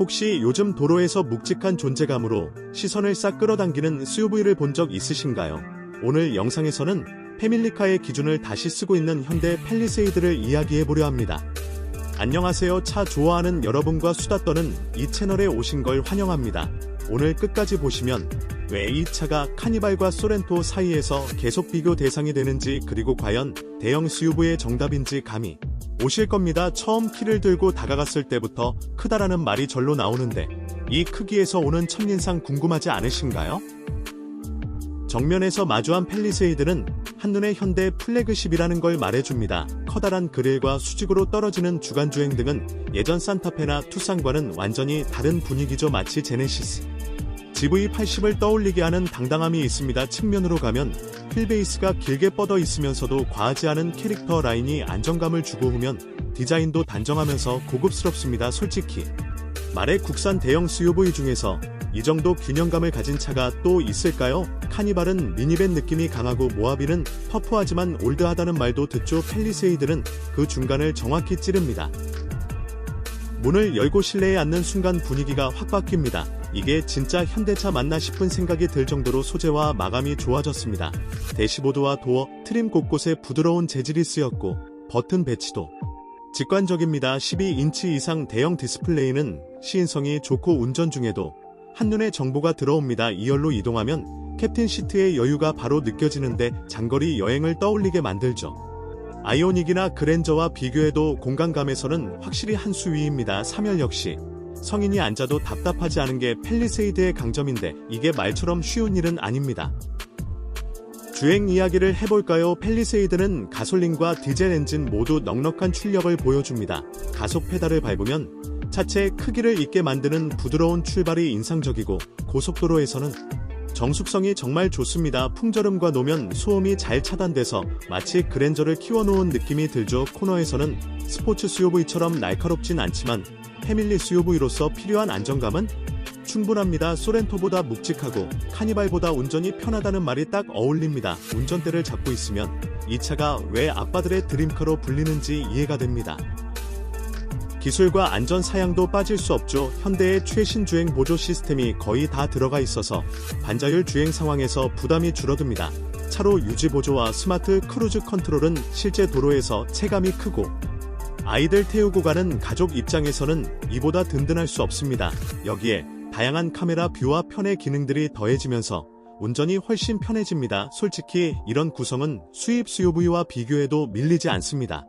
혹시 요즘 도로에서 묵직한 존재감으로 시선을 싹 끌어당기는 SUV를 본 적 있으신가요? 오늘 영상에서는 패밀리카의 기준을 다시 쓰고 있는 현대 팰리세이드를 이야기해보려 합니다. 안녕하세요. 차 좋아하는 여러분과 수다 떠는 이 채널에 오신 걸 환영합니다. 오늘 끝까지 보시면 왜 이 차가 카니발과 소렌토 사이에서 계속 비교 대상이 되는지, 그리고 과연 대형 SUV의 정답인지 감이 오실 겁니다. 처음 키를 들고 다가갔을 때부터 크다라는 말이 절로 나오는데 이 크기에서 오는 첫인상 궁금하지 않으신가요? 정면에서 마주한 팰리세이드는 한눈에 현대 플래그십이라는 걸 말해줍니다. 커다란 그릴과 수직으로 떨어지는 주간주행 등은 예전 산타페나 투싼과는 완전히 다른 분위기죠. 마치 제네시스 GV80을 떠올리게 하는 당당함이 있습니다. 측면으로 가면 휠베이스가 길게 뻗어 있으면서도 과하지 않은 캐릭터 라인이 안정감을 주고, 후면 디자인도 단정하면서 고급스럽습니다. 솔직히 말해 국산 대형 SUV 중에서 이 정도 균형감을 가진 차가 또 있을까요? 카니발은 미니밴 느낌이 강하고 모하비는 터프하지만 올드하다는 말도 듣죠. 팰리세이드는 그 중간을 정확히 찌릅니다. 문을 열고 실내에 앉는 순간 분위기가 확 바뀝니다. 이게 진짜 현대차 맞나 싶은 생각이 들 정도로 소재와 마감이 좋아졌습니다. 대시보드와 도어, 트림 곳곳에 부드러운 재질이 쓰였고 버튼 배치도 직관적입니다. 12인치 이상 대형 디스플레이는 시인성이 좋고 운전 중에도 한눈에 정보가 들어옵니다. 2열로 이동하면 캡틴 시트의 여유가 바로 느껴지는데 장거리 여행을 떠올리게 만들죠. 아이오닉이나 그랜저와 비교해도 공간감에서는 확실히 한 수 위입니다. 3열 역시 성인이 앉아도 답답하지 않은 게 팰리세이드의 강점인데 이게 말처럼 쉬운 일은 아닙니다. 주행 이야기를 해볼까요? 팰리세이드는 가솔린과 디젤 엔진 모두 넉넉한 출력을 보여줍니다. 가속 페달을 밟으면 차체 크기를 잊게 만드는 부드러운 출발이 인상적이고, 고속도로에서는 정숙성이 정말 좋습니다. 풍절음과 노면 소음이 잘 차단돼서 마치 그랜저를 키워놓은 느낌이 들죠. 코너에서는 스포츠 SUV처럼 날카롭진 않지만 패밀리 SUV로서 필요한 안정감은 충분합니다. 소렌토보다 묵직하고 카니발보다 운전이 편하다는 말이 딱 어울립니다. 운전대를 잡고 있으면 이 차가 왜 아빠들의 드림카로 불리는지 이해가 됩니다. 기술과 안전 사양도 빠질 수 없죠. 현대의 최신 주행 보조 시스템이 거의 다 들어가 있어서 반자율 주행 상황에서 부담이 줄어듭니다. 차로 유지 보조와 스마트 크루즈 컨트롤은 실제 도로에서 체감이 크고, 아이들 태우고 가는 가족 입장에서는 이보다 든든할 수 없습니다. 여기에 다양한 카메라 뷰와 편의 기능들이 더해지면서 운전이 훨씬 편해집니다. 솔직히 이런 구성은 수입 SUV와 비교해도 밀리지 않습니다.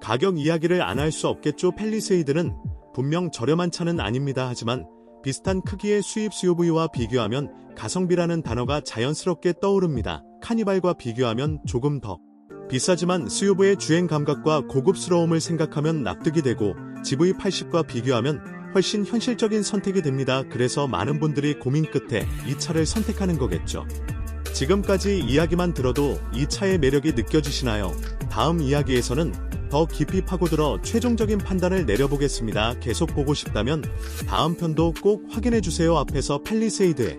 가격 이야기를 안 할 수 없겠죠. 팰리세이드는 분명 저렴한 차는 아닙니다. 하지만 비슷한 크기의 수입 SUV와 비교하면 가성비라는 단어가 자연스럽게 떠오릅니다. 카니발과 비교하면 조금 더 비싸지만 SUV의 주행 감각과 고급스러움을 생각하면 납득이 되고, GV80과 비교하면 훨씬 현실적인 선택이 됩니다. 그래서 많은 분들이 고민 끝에 이 차를 선택하는 거겠죠. 지금까지 이야기만 들어도 이 차의 매력이 느껴지시나요? 다음 이야기에서는 더 깊이 파고들어 최종적인 판단을 내려보겠습니다. 계속 보고 싶다면 다음 편도 꼭 확인해주세요. 앞에서 팰리세이드의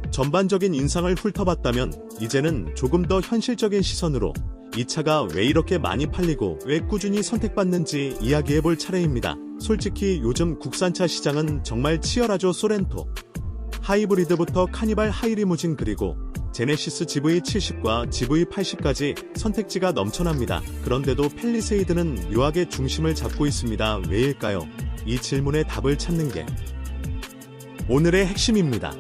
전반적인 인상을 훑어봤다면 이제는 조금 더 현실적인 시선으로 이 차가 왜 이렇게 많이 팔리고 왜 꾸준히 선택받는지 이야기해볼 차례입니다. 솔직히 요즘 국산차 시장은 정말 치열하죠. 소렌토 하이브리드부터 카니발 하이리무진, 그리고 제네시스 GV70과 GV80까지 선택지가 넘쳐납니다. 그런데도 팰리세이드는 묘하게 중심을 잡고 있습니다. 왜일까요? 이 질문에 답을 찾는 게 오늘의 핵심입니다.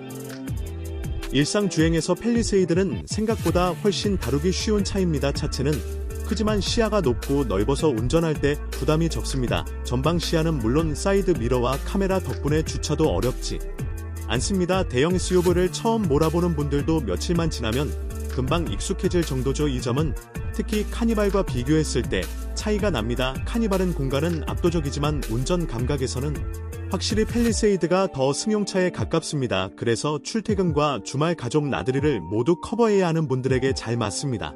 일상 주행에서 팰리세이드는 생각보다 훨씬 다루기 쉬운 차입니다. 차체는 크지만 시야가 높고 넓어서 운전할 때 부담이 적습니다. 전방 시야는 물론 사이드 미러와 카메라 덕분에 주차도 어렵지 않습니다. 대형 SUV를 처음 몰아보는 분들도 며칠만 지나면 금방 익숙해질 정도죠. 이 점은 특히 카니발과 비교했을 때 차이가 납니다. 카니발은 공간은 압도적이지만 운전 감각에서는 확실히 팰리세이드가 더 승용차에 가깝습니다. 그래서 출퇴근과 주말 가족 나들이를 모두 커버해야 하는 분들에게 잘 맞습니다.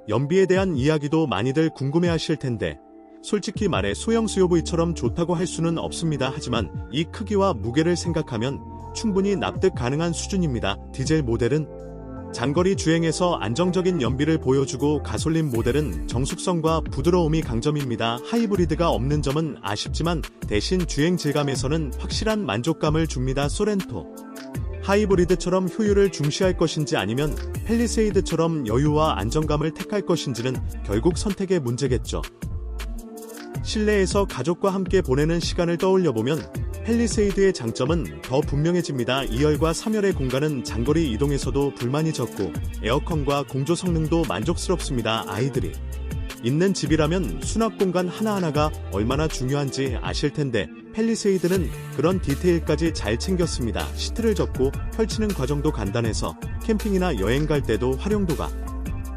연비에 대한 이야기도 많이들 궁금해하실 텐데 솔직히 말해 소형 SUV처럼 좋다고 할 수는 없습니다. 하지만 이 크기와 무게를 생각하면 충분히 납득 가능한 수준입니다. 디젤 모델은 장거리 주행에서 안정적인 연비를 보여주고 가솔린 모델은 정숙성과 부드러움이 강점입니다. 하이브리드가 없는 점은 아쉽지만 대신 주행 질감에서는 확실한 만족감을 줍니다. 소렌토. 하이브리드처럼 효율을 중시할 것인지 아니면 팰리세이드처럼 여유와 안정감을 택할 것인지는 결국 선택의 문제겠죠. 실내에서 가족과 함께 보내는 시간을 떠올려보면 팰리세이드의 장점은 더 분명해집니다. 2열과 3열의 공간은 장거리 이동에서도 불만이 적고 에어컨과 공조 성능도 만족스럽습니다. 아이들이 있는 집이라면 수납 공간 하나하나가 얼마나 중요한지 아실 텐데 팰리세이드는 그런 디테일까지 잘 챙겼습니다. 시트를 접고 펼치는 과정도 간단해서 캠핑이나 여행 갈 때도 활용도가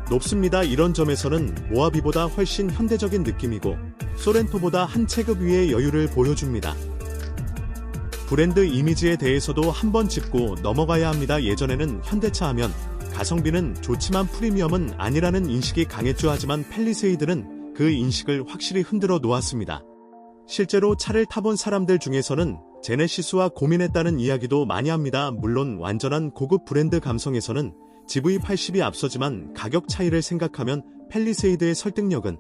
높습니다. 이런 점에서는 모하비보다 훨씬 현대적인 느낌이고 소렌토보다 한 체급 위의 여유를 보여줍니다. 브랜드 이미지에 대해서도 한번 짚고 넘어가야 합니다. 예전에는 현대차 하면 가성비는 좋지만 프리미엄은 아니라는 인식이 강했죠. 하지만 팰리세이드는 그 인식을 확실히 흔들어 놓았습니다. 실제로 차를 타본 사람들 중에서는 제네시스와 고민했다는 이야기도 많이 합니다. 물론 완전한 고급 브랜드 감성에서는 GV80이 앞서지만 가격 차이를 생각하면 팰리세이드의 설득력은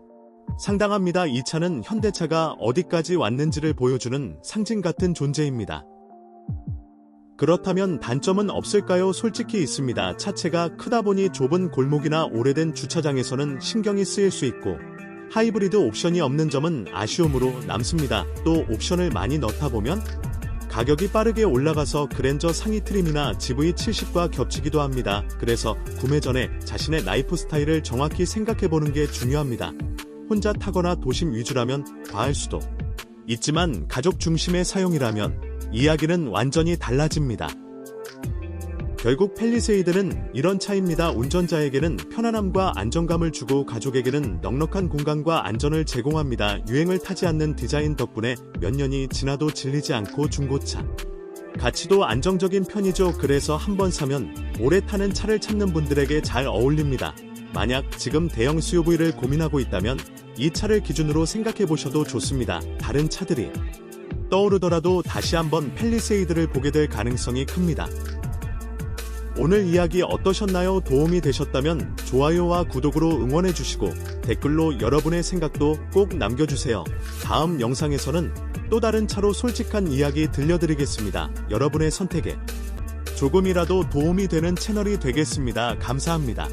상당합니다. 이 차는 현대차가 어디까지 왔는지를 보여주는 상징 같은 존재입니다. 그렇다면 단점은 없을까요? 솔직히 있습니다. 차체가 크다 보니 좁은 골목이나 오래된 주차장에서는 신경이 쓰일 수 있고 하이브리드 옵션이 없는 점은 아쉬움으로 남습니다. 또 옵션을 많이 넣다 보면 가격이 빠르게 올라가서 그랜저 상위 트림이나 GV70과 겹치기도 합니다. 그래서 구매 전에 자신의 라이프 스타일을 정확히 생각해보는 게 중요합니다. 혼자 타거나 도심 위주라면 과할 수도 있지만 가족 중심의 사용이라면 이야기는 완전히 달라집니다. 결국 팰리세이드는 이런 차입니다. 운전자에게는 편안함과 안정감을 주고 가족에게는 넉넉한 공간과 안전을 제공합니다. 유행을 타지 않는 디자인 덕분에 몇 년이 지나도 질리지 않고 중고차 가치도 안정적인 편이죠. 그래서 한번 사면 오래 타는 차를 찾는 분들에게 잘 어울립니다. 만약 지금 대형 SUV를 고민하고 있다면 이 차를 기준으로 생각해보셔도 좋습니다. 다른 차들이 떠오르더라도 다시 한번 팰리세이드를 보게 될 가능성이 큽니다. 오늘 이야기 어떠셨나요? 도움이 되셨다면 좋아요와 구독으로 응원해주시고 댓글로 여러분의 생각도 꼭 남겨주세요. 다음 영상에서는 또 다른 차로 솔직한 이야기 들려드리겠습니다. 여러분의 선택에 조금이라도 도움이 되는 채널이 되겠습니다. 감사합니다.